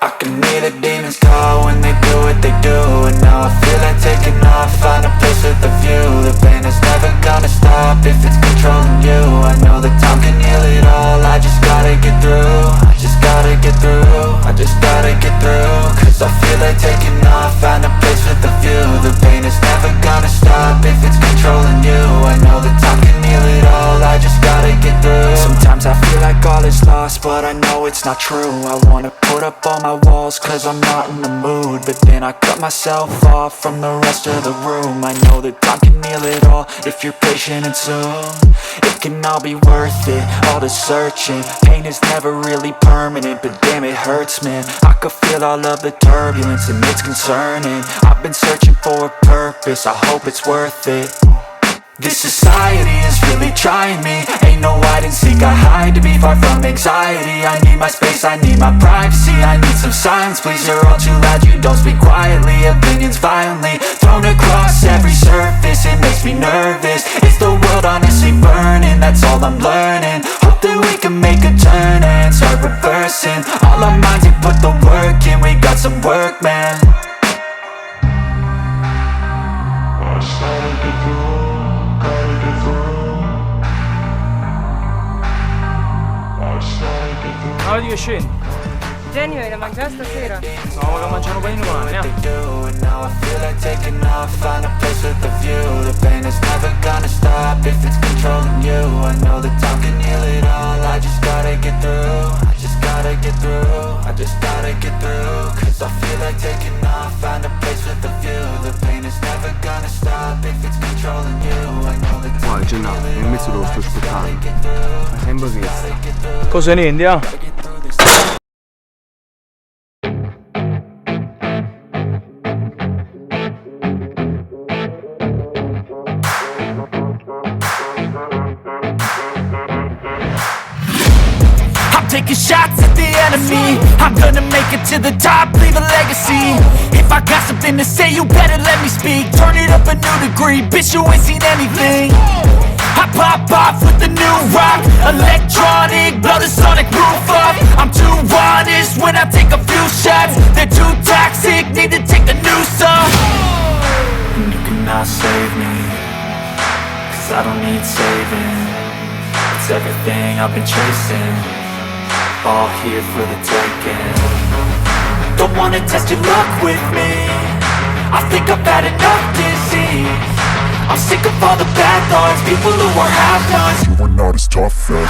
I can hear the demons call when they do what they do. And now I feel like taking off, find a place with a view. The pain is never gonna stop if it's controlling you. I know that time can heal it all, I just gotta get through. I just gotta get through, I just gotta get through. Cause I feel like taking off, find a place with a view. The pain is never gonna stop if it's controlling you. I know that time can heal it all, I just gotta get through. Sometimes I feel like all is lost, but I know it's not true. I wanna put up all my walls cause I'm not in the mood, but then I cut myself off from the rest of the room. I know that time can heal it all if you're patient and soon it can all be worth it, all the searching. Pain is never really permanent, but damn it hurts, man. I could feel all of the turbulence and it's concerning. I've been searching for a purpose, I hope it's worth it. This society is really trying me. Ain't no hide and seek, I hide to be far from anxiety. I need my space, I need my privacy. I need some silence, please, you're all too loud. You don't speak quietly, opinions violently thrown across every surface. It makes me nervous, it's the world honestly burning. That's all I'm learning, hope that we can make a turn and start reversing all our minds and put the work in. We got some work, man. I started to do. Allora di che scendi? Genio, hai da mangiare stasera? No, voglio mangiare un panino con andiamo. Now I feel like taking off, find a place with a view. The pain is never gonna stop if it's controlling you. I know that time can heal it all, I just gotta get through. I just gotta get through, I just gotta get through. Cause I feel like taking off, find a place with a view. The pain is never gonna stop if it's controlling you. I know that time can heal it all, nel mezzo dello sto aspettando. Ma sembra questo. Cosa ne andiamo? taking shots at the enemy. I'm gonna make it to the top, leave a legacy. If I got something to say, you better let me speak. Turn it up a new degree, bitch, you ain't seen anything. I pop off with the new rock, electronic, blow the sonic roof up. I'm too honest when I take a few shots. They're too toxic, need to take the noose off. And you cannot save me, cause I don't need saving. It's everything I've been chasing, all here for the taking. Don't wanna test your luck with me, I think I've had enough disease. I'm sick of all the bad thoughts, people who are half-nots. You are not as tough as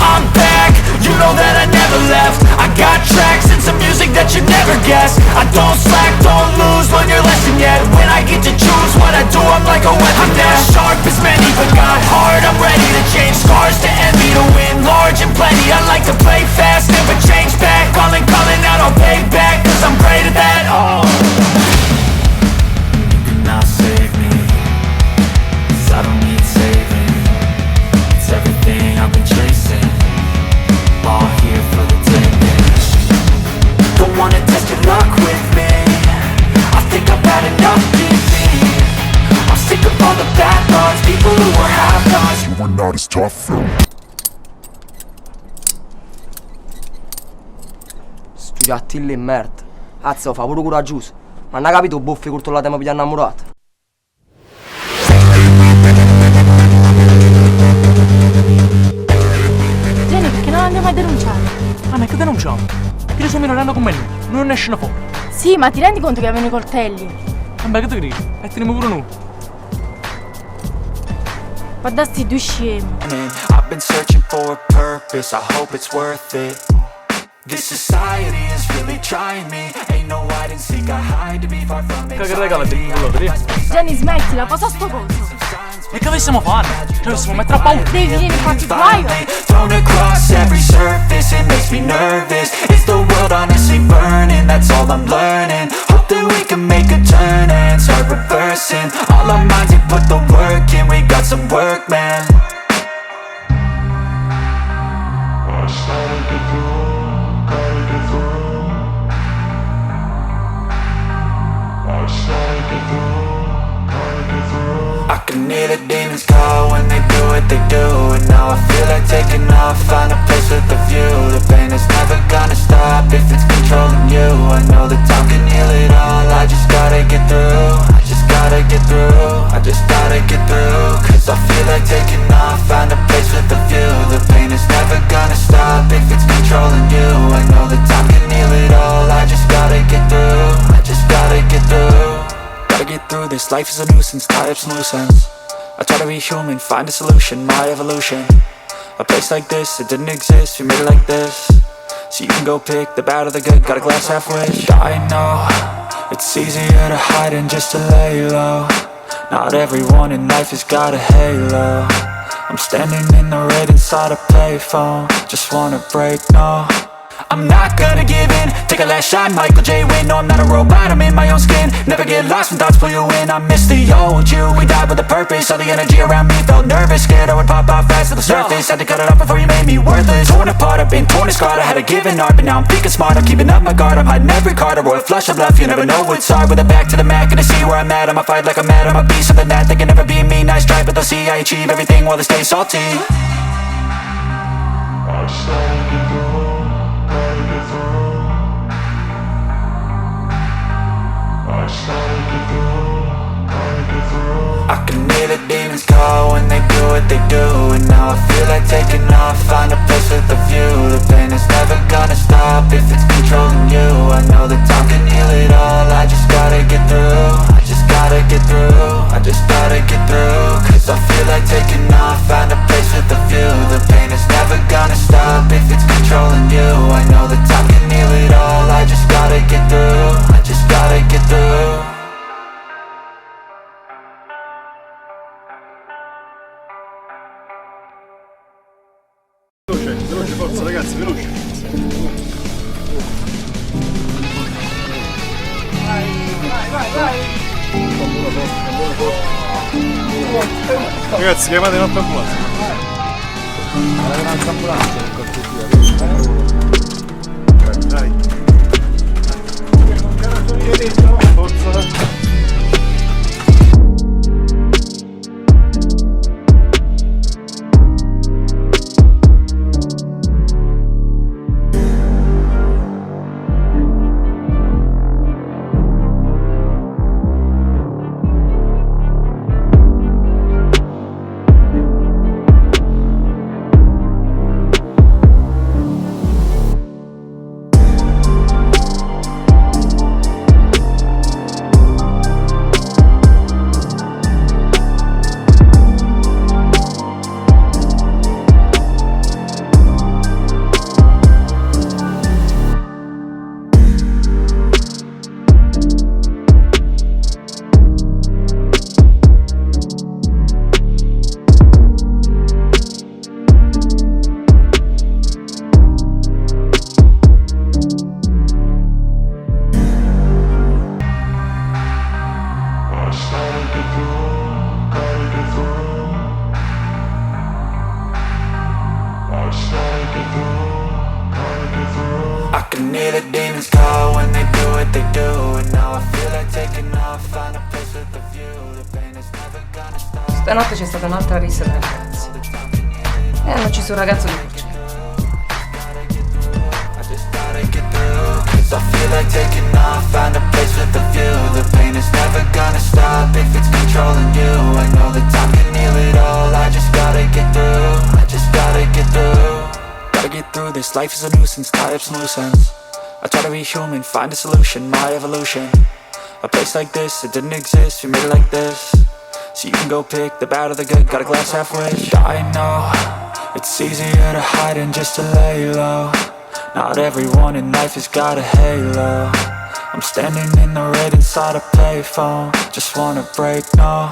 I'm back, you know that I never left. I got tracks and some music that you never guessed. I don't slack, don't lose, learn your lesson yet. When I get to choose what I do, I'm like a weapon. I'm not sharp as many, but got hard. I'm ready to change scars to envy, to win large and plenty. I like to play fast, never change back. Calling out, I'll pay back, cause I'm great at that. Oh, you cannot save me, cause I don't need saving. It's everything I've been chasing, all here for the taking. Don't wanna test your luck with me, I think I've had enough disease. I'm sick of all the bad thoughts, people who are half-nots. You were not as tough though. Studiattilli in merda. Cazzo, fa pure coraggioso. Ma non ha capito buffi curto la tema per gli innamorati. Jenny, perché non andiamo a denunciare? Ah, ma che denunciamo? Che le sue minori hanno con me lui, non ne escono fuori. Sì, ma ti rendi conto che avevano i coltelli? Vabbè, che ti credi? E teniamo pure noi. Guarda sti due scemi. I've been searching for a purpose, I hope it's worth it. This society is really trying me. Ain't no hide and seek, I hide to be far from it. Che regala di quello, vedi? Jenny, smettila, cosa sto coso? E che avessimo fare? Cioè, dovessimo mettere a paura. Devi venire infatti guaio. Thrown across every surface, it makes me nervous. It's the world honestly burning, that's all I'm learning. Hope that we can make a turn and start reversing all our minds and put the work in. We got some work, man. I know that time can heal it all. I just gotta get through, I just gotta get through, I just gotta get through. Cause I feel like taking off, find a place with a view. The pain is never gonna stop if it's controlling you. I know that time can heal it all. I just gotta get through, I just gotta get through. Gotta get through this, life is a nuisance, tie up some loose ends. I try to be human, find a solution, my evolution. A place like this, it didn't exist, we made it like this. So you can go pick the bad or the good, got a glass half wish. I know, it's easier to hide than just to lay low. Not everyone in life has got a halo. I'm standing in the red inside a payphone. Just wanna break, no, I'm not gonna give in. Take a last shot, Michael J. Win. No, I'm not a robot, I'm in my own skin. Never get lost when thoughts pull you in. I miss the old you, we died with a purpose. All the energy around me felt nervous, scared I would pop out fast to the surface. Had to cut it off before you made me worthless. Torn apart, I've been torn and scarred. I had a given art, but now I'm thinking smart. I'm keeping up my guard, I'm hiding every card. A royal flush of bluff, you never know what's hard. With a back to the mat, gonna see where I'm at. I'ma fight like I'm mad, I'ma be something that they can never be me. Nice try, but they'll see I achieve everything while they stay salty. I just gotta get through, gotta get through. I just gotta get through, gotta get through. I can hear the demons call when they do what they do. And now I feel like taking off, find a place with a view. The pain is never gonna stop if it's controlling you. I know that time can heal it all. I just gotta get through, I just gotta get through, I just gotta get through. Cause I feel like taking off, find a place with a view. The pain is never gonna stop if it's controlling you. I know that time can heal it all. I just gotta get through, I just gotta get through. Veloce, forza ragazzi, veloce. Ragazzi, chiamate un'altra ambulanza. Un'altra ambulanza per cortesia. Dai. Forza. Stanotte c'è stata un'altra rissa tra ragazzi e hanno ucciso un ragazzo di Porcino. I feel like taking off, find a place with a view. The pain is never gonna stop if it's controlling you. I know that time can heal it all. I just gotta get through, I just gotta get through. Gotta get through this, life is a nuisance, tie up some loose ends. I try to be human, find a solution, my evolution. A place like this, it didn't exist, we made it like this. So you can go pick the bad or the good, got a glass half wish. I know, it's easier to hide than just to lay low. Not everyone in life has got a halo. I'm standing in the red inside a payphone. Just wanna break, no,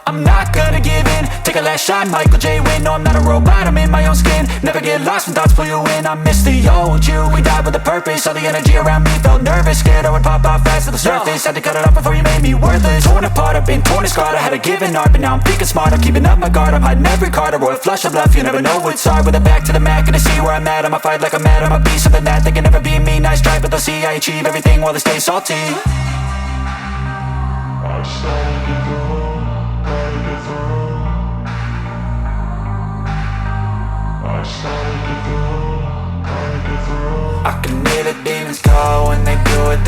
I'm not gonna give in. Take a last shot, Michael J. Win. No, I'm not a robot, I'm in my own skin. Never get lost when thoughts pull you in. I miss the old you, we died with a purpose. All the energy around me felt nervous, scared I would pop out fast to the surface. Had to cut it off before you made me worthless. Torn apart, I've been torn and scarred. I had a given art, but now I'm thinking smart. I'm keeping up my guard, I'm hiding every card. A royal flush of bluff, you never know what's hard. With a back to the mat, gonna see where I'm at. I'ma fight like I'm mad, I'ma be something that they can never be me. Nice try, but they'll see I achieve everything while they stay salty. I just gotta get through, gotta get through. I just gotta get through, gotta get I can hear the demons call when they do what